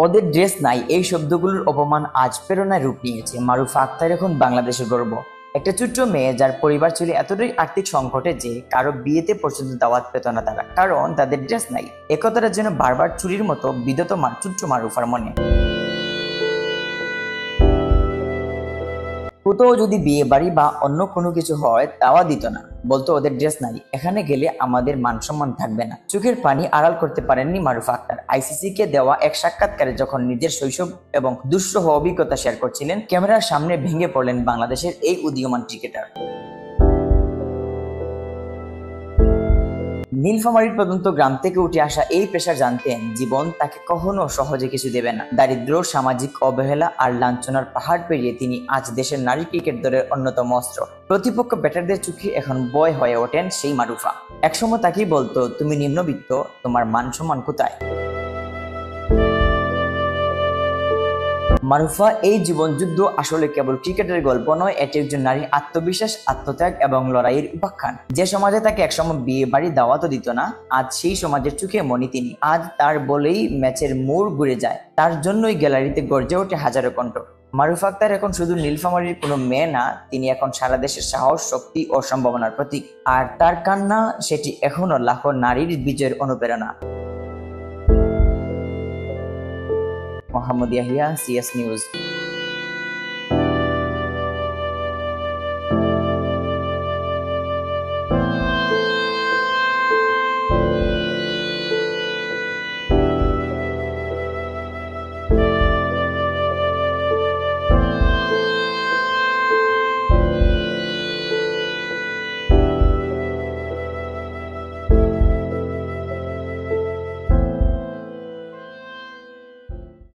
ওদের ড্রেস নাই, এই শব্দগুলোর অপমান আজ প্রেরণায় রূপ নিয়েছে। মারুফা আক্তার এখন বাংলাদেশের গর্ব। একটা ছোট্ট মেয়ে যার পরিবার ছিল এতটাই আর্থিক সংকটে যে কারো বিয়েতে পর্যন্ত দাওয়াত পেত না তারা, কারণ তাদের ড্রেস নাই। একতার যেন বারবার চুরির মতো বিদত ছোট্ট মারুফার মনে। কোথাও যদি বিয়ে বাড়ি বা অন্য কোনো কিছু হয় তাওয়া দিত না, বলতো ওদের ড্রেস নাই, এখানে গেলে আমাদের মান সম্মান থাকবে না। চোখের পানি আড়াল করতে পারেননি মারুফা আক্তার। আইসিসি কে দেওয়া এক সাক্ষাৎকারে যখন নিজের শৈশব এবং দুঃসহ অভিজ্ঞতা শেয়ার করছিলেন, ক্যামেরার সামনে ভেঙে পড়লেন বাংলাদেশের এই উদীয়মান ক্রিকেটার। নীলফামারীর প্রদন্ত গ্রাম থেকে উঠে আসা এই পেশার জানতেন জীবন তাকে কখনো সহজে কিছু দেবে না। দারিদ্র, সামাজিক অবহেলা আর লাঞ্ছনার পাহাড় পেরিয়ে তিনি আজ দেশের নারী ক্রিকেট দলের অন্যতম অস্ত্র। প্রতিপক্ষ ব্যাটারদের চোখে এখন ভয় হয়ে ওঠেন সেই মারুফা। একসময় তাকেই বলতো, তুমি নিম্নবিত্ত, তোমার মান সম্মান কোথায়? মারুফা এই জীবন যুদ্ধ আসলে কেবল ক্রিকেটের গল্প নয়, এটি একজন নারীর আত্মবিশ্বাস, আত্মত্যাগ এবং লড়াইয়ের উপাখ্যান। যে সমাজে তাকে একসময় বিয়ে বাড়ি দাওয়াতও দিত না, আজ সেই সমাজের চোখে মনি তিনি। আজ তার বলেই ম্যাচের মোড় ঘুরে যায়, তার জন্যই গ্যালারিতে গর্জে ওঠে হাজারো কণ্ঠ। মারুফা আক্তার এখন শুধু নীলফামারীর কোনো মেয়ে না, তিনি এখন সারা দেশের সাহস, শক্তি ও সম্ভাবনার প্রতীক। আর তার কান্না, সেটি এখনো লাখো নারীর বিজয়ের অনুপ্রেরণা। Mohammad Yahya, CS news.